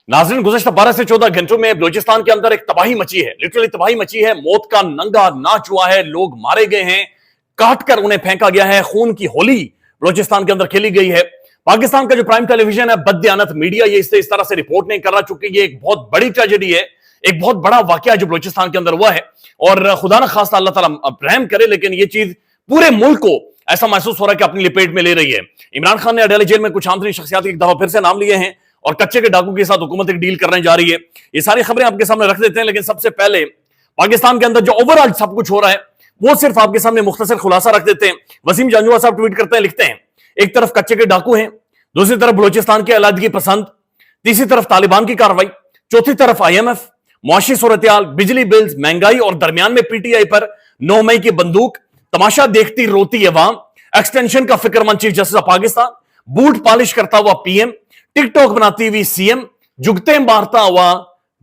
नाज़रीन, गुज़श्ता 12 से 14 घंटों में बलूचिस्तान के अंदर एक तबाही मची है, लिटरली तबाही मची है। मौत का नंगा नाच हुआ है, लोग मारे गए हैं, काट कर उन्हें फेंका गया है, खून की होली बलूचिस्तान के अंदर खेली गई है। पाकिस्तान का जो प्राइम टेलीविजन है, बददियानत मीडिया, ये इस तरह से रिपोर्ट नहीं कर रहा, चूंकि ये एक बहुत बड़ी ट्रेजेडी है, एक बहुत बड़ा वाकया जो बलूचिस्तान के अंदर हुआ है। और खुदा न खास्ता अल्लाह ताला रहम करे, लेकिन ये चीज पूरे मुल्क को ऐसा महसूस हो रहा है कि अपनी लिपेट में ले रही है। इमरान खान ने अडेला जेल में कुछ आमतरीन शख्सियात की एक दफा फिर से नाम लिए हैं और कच्चे के डाकू के साथ हुकूमत एक डील करने जा रही है। ये सारी खबरें आपके सामने रख देते हैं, लेकिन सबसे पहले पाकिस्तान के अंदर जो ओवरऑल सब कुछ हो रहा है वो सिर्फ आपके सामने मुख्तसर खुलासा रख देते हैं। वसीम जांजुआ साहब ट्वीट करते हैं, लिखते हैं, एक तरफ कच्चे के डाकू हैं, दूसरी तरफ बलूचिस्तान की अलहदगी पसंद, तीसरी तरफ तालिबान की कार्रवाई, चौथी तरफ IMF, मुआशी सूरत-ए-हाल, बिजली बिल्स, महंगाई और दरमियान में PTI पर 9 मई की बंदूक, तमाशा देखती रोती अवाम, एक्सटेंशन का फिक्रमंद chief justice of Pakistan, boot polish करता हुआ PM, टिकटॉक बनाती हुई CM, जुगते मारता हुआ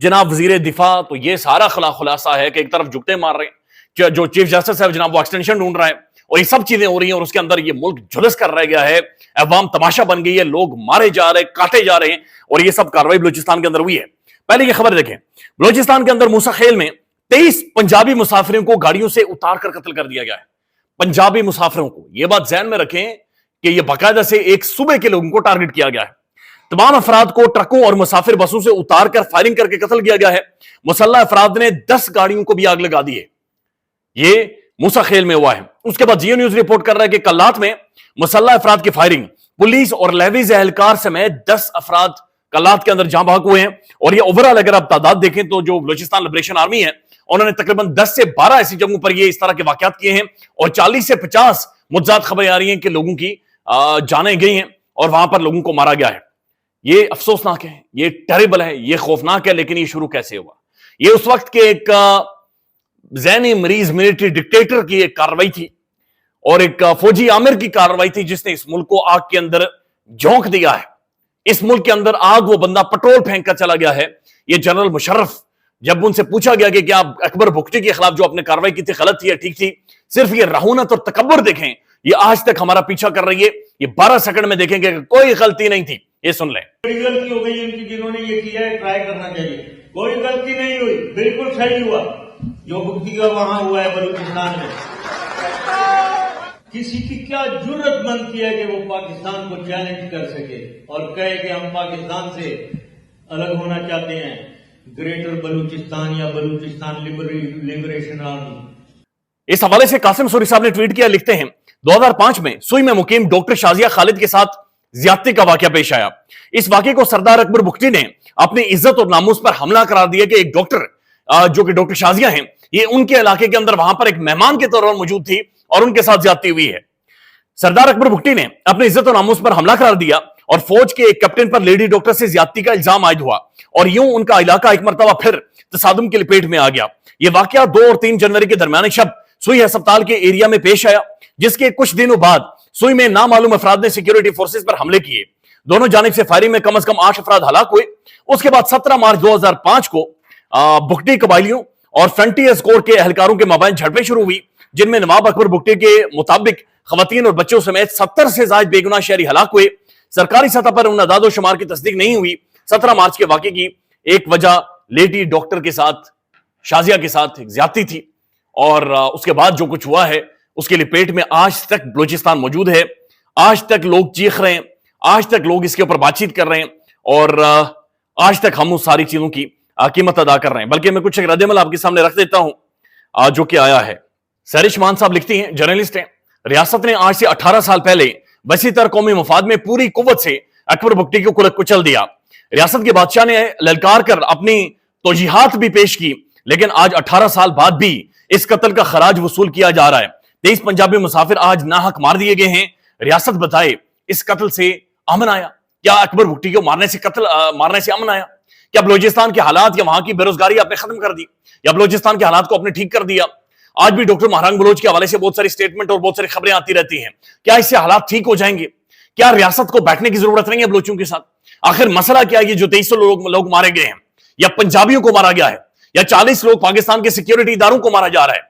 जनाब वजीर दिफा। तो ये सारा खुलासा है कि एक तरफ जुगते मार रहे हैं जो चीफ जस्टिस है जनाब, वो एक्सटेंशन ढूंढ रहा है और ये सब चीजें हो रही हैं और उसके अंदर ये मुल्क झुलस कर रह गया है, अवाम तमाशा बन गई है, लोग मारे जा रहे हैं, काटे जा रहे हैं और ये सब कार्रवाई बलूचिस्तान के अंदर हुई है। पहले ये खबर देखें, बलूचिस्तान के अंदर मूसा खेल में 23 पंजाबी मुसाफिरों को गाड़ियों से उतार कर कत्ल कर दिया गया है। पंजाबी मुसाफिरों को, यह बात ध्यान में रखें कि यह बाकायदा से एक सूबे के लोगों को टारगेट किया गया है। तमाम अफराद को ट्रकों और मुसाफिर बसों से उतार कर फायरिंग करके कत्ल किया गया है। मुसल्लह अफराद ने 10 गाड़ियों को भी आग लगा दी है। ये मूसा खेल में हुआ है। उसके बाद जियो न्यूज रिपोर्ट कर रहा है कि कल्लात में मुसल्लह अफराद की फायरिंग, पुलिस और लेवीज एहलकार समेत 10 अफराद कल्लात के अंदर जाँ बहक हुए हैं। और ये ओवरऑल अगर आप तादाद देखें तो जो बलूचिस्तान लिबरेशन आर्मी है उन्होंने तकरीबन 10 से 12 ऐसी जगहों पर ये इस तरह के वाकयात किए हैं और 40 से 50 मुतजाद खबरें आ रही हैं कि लोगों की जानें गई हैं और वहां पर लोगों को मारा गया है। ये अफसोसनाक है, ये टेरिबल है, ये खौफनाक है। लेकिन ये शुरू कैसे हुआ? ये उस वक्त के एक ज़हनी मरीज मिलिट्री डिक्टेटर की एक कार्रवाई थी और एक फौजी आमिर की कार्रवाई थी जिसने इस मुल्क को आग के अंदर झोंक दिया है। इस मुल्क के अंदर आग वो बंदा पेट्रोल फेंक कर चला गया है। ये जनरल मुशर्रफ, जब उनसे पूछा गया कि क्या अकबर बुगटी के खिलाफ जो आपने कार्रवाई की थी गलत थी या ठीक थी, सिर्फ ये रहूनत और तकब्बुर देखें, ये आज तक हमारा पीछा कर रही है। ये 12 सेकंड में देखेंगे कि कोई गलती नहीं थी। ये सुन लें। कोई गलती हो गई इनकी, जिन्होंने ये किया है ट्राई करना चाहिए। कोई गलती नहीं हुई, बिल्कुल सही हुआ जो भुगती का वहां हुआ है बलूचिस्तान में। किसी की क्या जुर्रत बनती है कि वो पाकिस्तान को चैलेंज कर सके और कहे कि हम पाकिस्तान से अलग होना चाहते हैं, ग्रेटर बलूचिस्तान या बलूचिस्तान लिबरेशन आर्मी। इस हवाले से कासिम सूरी साहब ने ट्वीट किया, लिखते हैं, 2005 में सुई में मुकीम डॉक्टर शाजिया खालिद के साथ ज्यादती का वाकया पेश आया। इस वाकये को सरदार अकबर बुगटी ने अपनी इज्जत और नामूस पर हमला करार दिया कि एक डॉक्टर जो कि डॉक्टर शाजिया हैं, ये उनके इलाके के अंदर वहां पर एक मेहमान के तौर पर मौजूद थी और उनके साथ ज्यादती हुई है। सरदार अकबर बुगटी ने अपनी इज्जत और नामूस पर हमला करार दिया और फौज के एक कैप्टन पर लेडी डॉक्टर से ज्यादती का इल्जाम आयद हुआ और यूं उनका इलाका एक मरतबा फिर तसादुम की लपेट में आ गया। यह वाकया 2 और 3 जनवरी के दरमियान शब सुई अस्पताल के एरिया में पेश आया, जिसके कुछ दिनों बाद सुई में नामालूम अफराद ने सिक्योरिटी फोर्सेस पर हमले किए। दोनों जानिब से फायरिंग में कम से कम 8 अफराद हलाक हुए। उसके बाद 17 मार्च 2005 को बुगटी कबाइलियों और फ्रंटियर्स कोर के एहलकारों के माबैन झड़पें शुरू हुई, जिनमें नवाब अकबर बुगटी के मुताबिक खवातीन और बच्चों समेत 70 से ज्यादा बेगुनाह शहरी हलाक हुए। सरकारी सतह पर उन अदाद शुमार की तस्दीक नहीं हुई। 17 मार्च के वाकये की एक वजह लेडी डॉक्टर के साथ, शाजिया के साथ ज्यादती थी और उसके बाद जो कुछ हुआ है उसके लिपेट में आज तक बलूचिस्तान मौजूद है। आज तक लोग चीख रहे हैं, आज तक लोग इसके ऊपर बातचीत कर रहे हैं और आज तक हम उस सारी चीजों की कीमत अदा कर रहे हैं। बल्कि मैं कुछ एक रद्द-ए-अमल आपके सामने रख देता हूं जो कि आया है। सरिश मान साहब लिखती हैं, जर्नलिस्ट हैं, रियासत ने आज से 18 साल पहले वसी तर कौमी मफाद में पूरी कुव्वत से अकबर बुगटी को कुचल दिया। रियासत के बादशाह ने ललकार कर अपनी तौजीहात भी पेश की, लेकिन आज 18 साल बाद भी इस कत्ल का खराज वसूल किया जा रहा है। 23 पंजाबी मुसाफिर आज नाहक मार दिए गए हैं। रियासत बताए, इस कत्ल से अमन आया? क्या अकबर बुगटी को मारने से अमन आया? क्या बलूचिस्तान के हालात या वहां की बेरोजगारी आपने खत्म कर दी या बलूचिस्तान के हालात को आपने ठीक कर दिया? आज भी डॉक्टर महरांग बलोच के हवाले से बहुत सारी स्टेटमेंट और बहुत सारी खबरें आती रहती हैं। क्या इससे हालात ठीक हो जाएंगे? क्या रियासत को बैठने की जरूरत नहीं है बलोचों के साथ? आखिर मसला क्या है? जो 2300 लोग मारे गए हैं, या पंजाबियों को मारा गया है, या 40 लोग पाकिस्तान के सिक्योरिटी इदारों को मारा जा रहा है,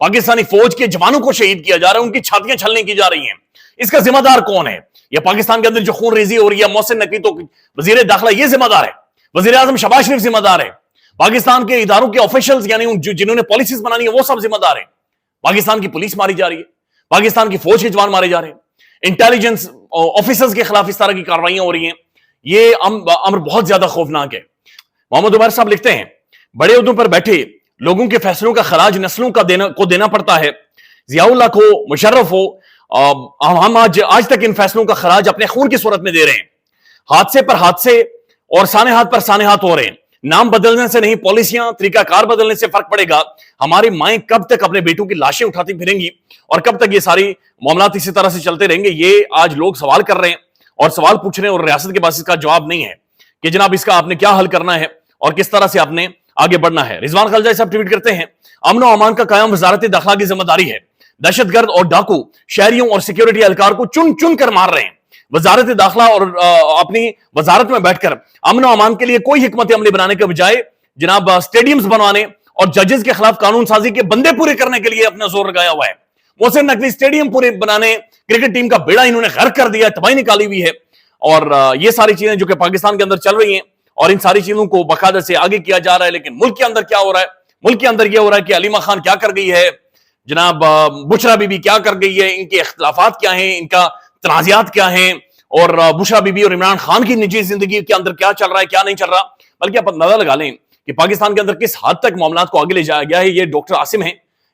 पाकिस्तानी फौज के जवानों को शहीद किया जा रहा है, उनकी छातियां छलनी की जा रही हैं, इसका जिम्मेदार कौन है? या पाकिस्तान के अंदर जो खून रेजी हो रही है, मोहसिन नकवी तो वजीर दाखिला ये जिम्मेदार है? वजीर आजम शहबाज शरीफ जिम्मेदार है, पाकिस्तान के इदारों के ऑफिशियल्स यानी जिन्होंने पॉलिसीज बनानी है वो सब जिम्मेदार है। पाकिस्तान की पुलिस मारी जा रही है, पाकिस्तान की फौज के जवान मारे जा रहे हैं, इंटेलिजेंस ऑफिसर्स के खिलाफ इस तरह की कार्रवाइयां हो रही हैं। ये अमर बहुत ज्यादा खौफनाक है। मोहम्मद उमर साहब लिखते हैं, बड़े उहदों पर बैठे लोगों के फैसलों का खराज नस्लों का देना पड़ता है। जियाउल्लाह को, मुशर्रफ हो, हम आज तक इन फैसलों का खराज अपने खून की सूरत में दे रहे हैं। हादसे पर हादसे और साने हाथ पर साने हाथ हो रहे हैं। नाम बदलने से नहीं, पॉलिसियां, तरीकाकार बदलने से फर्क पड़ेगा। हमारी माएं कब तक अपने बेटों की लाशें उठाती फिरेंगी और कब तक ये सारी मामलात इसी तरह से चलते रहेंगे? ये आज लोग सवाल कर रहे हैं और सवाल पूछ रहे हैं, और रियासत के पास इसका जवाब नहीं है कि जनाब इसका आपने क्या हल करना है और किस तरह से आपने आगे बढ़ना है। रिजवान खलजाई साहब ट्वीट करते हैं, अमन और अमान का कायम वजारत दाखिला की जिम्मेदारी है। दहशतगर्द और डाकू शहरियों और सिक्योरिटी एहलकार को चुन चुन कर मार रहे हैं। वजारत दाखिला और अपनी वजारत में बैठकर अमन और अमान के लिए कोई हिकमत अमली बनाने के बजाय जनाब स्टेडियम्स बनवाने और जजेस के खिलाफ कानून साजी के बंदे पूरे करने के लिए अपना जोर लगाया हुआ है। मोहसिन नकवी स्टेडियम पूरे बनाने, क्रिकेट टीम का बेड़ा इन्होंने गर्क कर दिया, तबाही निकाली हुई है। और ये सारी चीजें जो कि पाकिस्तान के अंदर चल रही हैं और इन सारी चीजों को बकायदा से आगे किया जा रहा है। लेकिन मुल्क के अंदर क्या हो रहा है? मुल्क के अंदर यह हो रहा है कि अलीमा खान क्या कर गई है, जनाब बुशरा बीबी क्या कर गई है, इनके इख्तिलाफात क्या हैं, इनका तनाज़ात क्या हैं, और बुशरा बीबी और इमरान खान की निजी जिंदगी के अंदर क्या चल रहा है, क्या नहीं चल रहा। बल्कि आप अंदाजा लगा लें कि पाकिस्तान के अंदर किस हद तक मामलात को आगे ले जाया गया है। ये डॉक्टर आसिम हैं,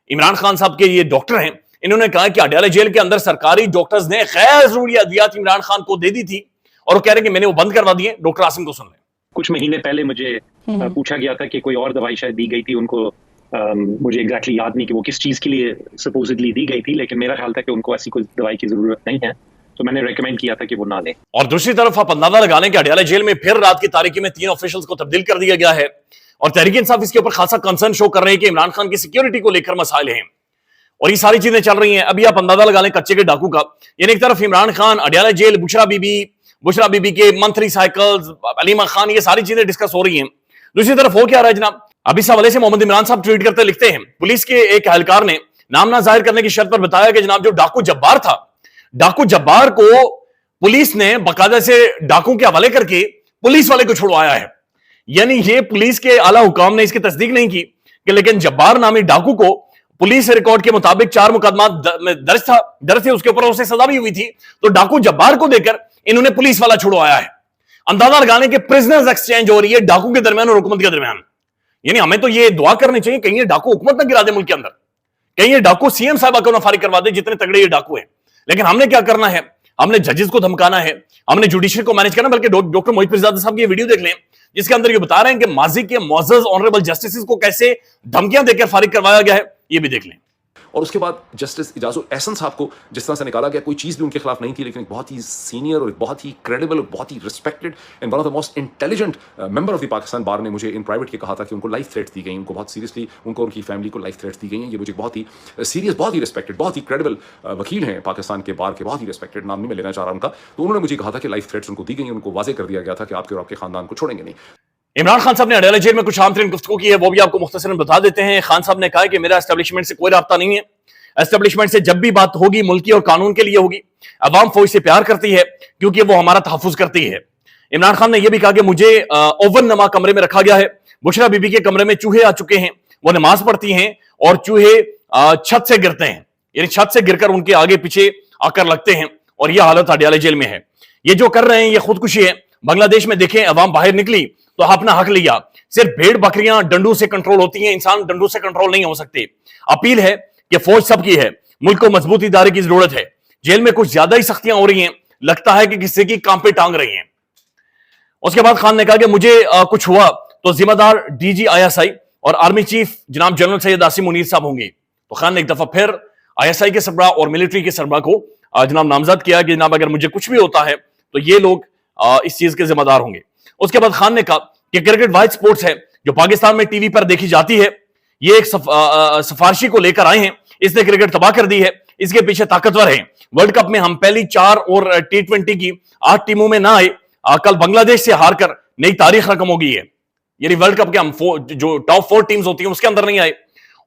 इमरान खान साहब के ये डॉक्टर हैं। इन्होंने कहा कि अडयाला जेल के अंदर सरकारी डॉक्टर्स ने गैर जरूरी अद्वियात इमरान खान को दे दी थी और वो कह रहे हैं कि मैंने वो बंद करवा दिए। डॉक्टर आसिम को सुन लें। कुछ महीने पहले मुझे पूछा गया था कि कोई और दवाई शायद दी गई थी उनको, मुझे एग्जैक्टली याद नहीं कि वो किस चीज के लिए सपोजिटली दी गई थी, लेकिन मेरा ख्याल था कि उनको ऐसी कोई दवाई की जरूरत नहीं है, तो मैंने रेकमेंड किया था कि वो ना लें। और दूसरी तरफ आप अंदाजा लगा लें कि अडयाला जेल में फिर रात की तारीकी में 3 ऑफिशियल्स को तब्दील कर दिया गया है और तहरीक इंसाफ इसके ऊपर खासा कंसर्न शो कर रहे हैं कि इमरान खान की सिक्योरिटी को लेकर मसाइल हैं और ये सारी चीजें चल रही हैं। अभी आप अंदाजा लगा लें कच्चे के डाकू का, यानी एक तरफ इमरान खान, अडयाला जेल, बुशरा बीबी के मंथली साइकिल्स, अलीमा खान, ये सारी चीजें डिस्कस हो रही हैं। दूसरी तरफ हो क्या रहा है जनाब? अभी इस हवाले से मोहम्मद इमरान साहब ट्वीट करते लिखते हैं, पुलिस के एक एहलकार ने नाम ना जाहिर करने की शर्त पर बताया कि जनाब जो डाकू जब्बार था, डाकू जब्बार को पुलिस ने बाकायदा से डाकू के हवाले करके पुलिस वाले को छुड़वाया है। यानी ये पुलिस के आला हुकाम ने इसकी तस्दीक नहीं की कि लेकिन जब्बार नामी डाकू को पुलिस रिकॉर्ड के मुताबिक 4 मुकदमा दर्ज थे, उसके ऊपर उसे सजा भी हुई थी, तो डाकू जब्बार को देकर इन्होंने पुलिस वाला छुड़वाया है। अंदाजा लगाने के प्रिजनर्स एक्सचेंज हो रही है डाकू के दरमियान और हुकूमत के दरमियान। यानी हमें तो ये दुआ करनी चाहिए कहीं ये डाकू हुकूमत न गिरा दे मुल्क के अंदर, कहीं ये डाकू सीएम साहब को न फारिग करवा दे, जितने तगड़े ये डाकू हैं। लेकिन हमने क्या करना है? हमने जजेस को धमकाना है, हमने जुडिशरी को मैनेज करना। बल्कि डॉक्टर मोहित पिरजादा साहब की ये वीडियो देख लें जिसके अंदर ये बता रहे हैं कि माजी के मुअज़्ज़ज़ ऑनरेबल जस्टिस को कैसे धमकियां देकर फारिग करवाया गया है, ये भी देख लें। और उसके बाद जस्टिस इजाजुल एहसन साहब को जिस तरह से निकाला गया, कोई चीज़ भी उनके खिलाफ नहीं थी, लेकिन एक बहुत ही सीनियर और बहुत ही क्रेडिबल और बहुत ही respected and one of the most intelligent member of the Pakistan bar ने मुझे इन प्राइवेट के कहा था कि उनको लाइफ थ्रेट्स दी गई, उनको बहुत सीरियसली उनको उनकी फैमिली को लाइफ थ्रेट्स दी गई हैं। ये मुझे बहुत ही सीरियस, बहुत ही रिस्पेक्टेड, बहुत ही क्रेडिबल वकील हैं पाकिस्तान के बार के, बहुत ही रिस्पेक्टेड, नाम नहीं मैं लेना चाह रहा उनका। तो उन्होंने मुझे कहा था कि लाइफ थ्रेट्स उनको दी गई, उनको वाजे कर दिया गया था कि आपके और आपके खानदान को छोड़ेंगे नहीं। इमरान खान साहब ने अडयाला जेल में कुछ आम तरीन गुफ्तगू की है, वो भी आपको मुख्तसरन बता देते हैं। खान साहब ने कहा कि मेरा एस्टेब्लिशमेंट से कोई राब्ता नहीं है, एस्टेब्लिशमेंट से जब भी बात होगी मुल्की और कानून के लिए होगी। अवाम फौज से प्यार करती है क्योंकि वो हमारा तहफ़्फ़ुज़ करती है। इमरान खान ने यह भी कहा कि मुझे ओवन नमा कमरे में रखा गया है, बुशरा बीबी के कमरे में चूहे आ चुके हैं, वो नमाज पढ़ती हैं और चूहे छत से गिरते हैं, यानी छत से गिरकर उनके आगे पीछे आकर लगते हैं, और यह हालत अडयाला जेल में है। ये जो कर रहे हैं ये खुदकुशी है। बांग्लादेश में देखें, अवाम बाहर निकली तो अपना हक लिया। सिर्फ भेड़ बकरियां डंडू से कंट्रोल होती हैं, इंसान डंडू से कंट्रोल नहीं हो सकते। अपील है कि फौज सबकी है, मुल्क को मजबूत इदारे की जरूरत है। जेल में कुछ ज्यादा ही सख्तियां हो रही हैं, लगता है कि किसी की कांपे टांग रही हैं। उसके बाद खान ने कहा कि मुझे कुछ हुआ तो जिम्मेदार डीजी ISI और आर्मी चीफ जनाब जनरल सैयद आसिम मुनीर साहब होंगे। तो खान ने एक दफा फिर ISI के सरबराह और मिलिट्री के सरबराह को जनाब नामजद किया कि जनाब अगर मुझे कुछ भी होता है तो ये लोग इस चीज के जिम्मेदार होंगे। उसके बाद खान ने कहा कि क्रिकेट वाइड स्पोर्ट्स है जो पाकिस्तान में टीवी पर देखी जाती है, ये एक सिफारिशी को लेकर आए हैं, इसने क्रिकेट तबाह कर दी है, इसके पीछे ताकतवर है। वर्ल्ड कप में हम पहली 4 और T20 की 8 टीमों में ना आए, कल बांग्लादेश से हारकर नई तारीख रकम हो गई है। यानी वर्ल्ड कप के हम जो टॉप 4 टीम्स होती हैं उसके अंदर नहीं आए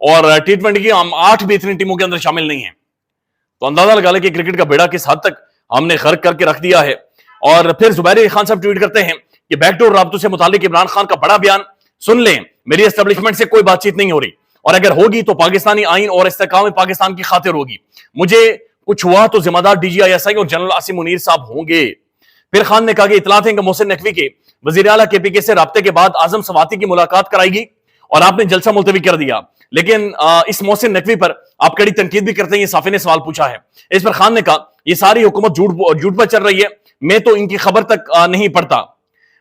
और T20 की हम 8 बेहतरीन टीमों के अंदर शामिल नहीं है। तो अंदाजा लगा ले कि क्रिकेट का बेड़ा किस हद तक हमने गर्क करके रख दिया है। और फिर जुबैर खान साहब ट्वीट करते हैं कि बैकडोर राब्तों से मुतालिक इमरान खान का बड़ा बयान सुन लें, मेरी एस्टेब्लिशमेंट से कोई बातचीत नहीं हो रही, और अगर होगी तो पाकिस्तानी आइन और इस्तेकाम पाकिस्तान की खातिर होगी। मुझे कुछ हुआ तो जिम्मेदार DGI और जनरल आसिम मुनीर साहब होंगे। फिर खान ने कहा कि इतलात है कि मोहसिन नकवी के वजीर आला KPK से राब्ते के बाद आजम सवाती की मुलाकात कराएगी और आपने जलसा मुलतवी कर दिया, लेकिन इस मोहसिन नकवी पर आप कड़ी तनकीद भी करते हैं, ये साफी ने सवाल पूछा है। इस पर खान ने कहा ये सारी हुकूमत झूठ पर चल रही है, मैं तो इनकी खबर तक नहीं पढ़ता,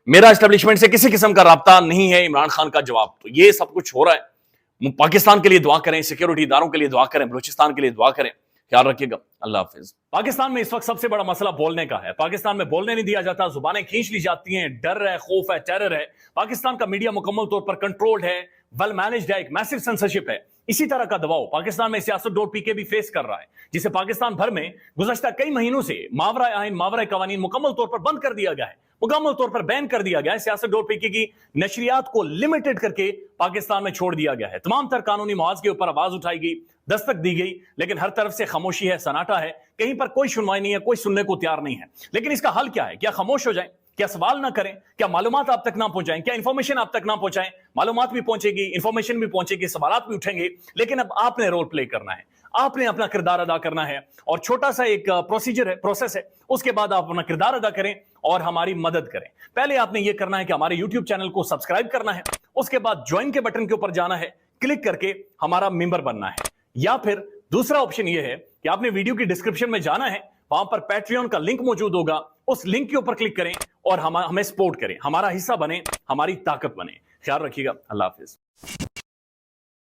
मेरा एस्टेब्लिशमेंट से किसी किस्म का राब्ता नहीं है। इमरान खान का जवाब। तो ये सब कुछ हो रहा है। पाकिस्तान के लिए दुआ करें, सिक्योरिटी इदारों के लिए दुआ करें, बलूचिस्तान के लिए दुआ करें। ख्याल रखिएगा। अल्लाह हाफिज। पाकिस्तान में इस वक्त सबसे बड़ा मसला बोलने का है। पाकिस्तान में बोलने नहीं दिया जाता, जुबानें खींच ली जाती हैं, डर है, खौफ है, टेरर है। पाकिस्तान का मीडिया मुकम्मल तौर पर कंट्रोल्ड है, वेल मैनेज्ड है, एक मैसिव सेंसरशिप है। इसी तरह का दबाव पाकिस्तान में सियासत.pk भी फेस कर रहा है, जिसे पाकिस्तान भर में गुज़श्ता कई महीनों से मावरा आइन, मावरा कवानीन मुकम्मल तौर पर बंद कर दिया गया है, मुकम्मल तौर पर बैन कर दिया गया है। सियासत.pk की नशरियात को लिमिटेड करके पाकिस्तान में छोड़ दिया गया है। तमाम तर कानूनी मवाज के ऊपर आवाज उठाई गई, दस्तक दी गई, लेकिन हर तरफ से खामोशी है, सन्नाटा है, कहीं पर कोई सुनवाई नहीं है, कोई सुनने को तैयार नहीं है। लेकिन इसका हल क्या है? क्या खामोश हो जाएं? क्या सवाल ना करें? क्या मालूमात आप तक ना पहुंचाएं? क्या इंफॉर्मेशन आप तक ना पहुंचाएं? मालूमात भी पहुंचेगी, इंफॉर्मेशन भी पहुंचेगी, सवालात भी उठेंगे, लेकिन अब आपने रोल प्ले करना है, आपने अपना किरदार अदा करना है। और छोटा सा एक प्रोसीजर है, प्रोसेस है, उसके बाद आप अपना किरदार अदा करें और हमारी मदद करें। पहले आपने ये करना है कि हमारे YouTube चैनल को सब्सक्राइब करना है, उसके बाद ज्वाइन के बटन के ऊपर जाना है, क्लिक करके हमारा मेंबर बनना है। या फिर दूसरा ऑप्शन यह है कि आपने वीडियो की डिस्क्रिप्शन में जाना है, वहां पर पैट्रियन का लिंक मौजूद होगा, उस लिंक के ऊपर क्लिक करें और हमें सपोर्ट करें, हमारा हिस्सा बने, हमारी ताकत बने। ख्याल रखिएगा। अल्लाह हाफिज।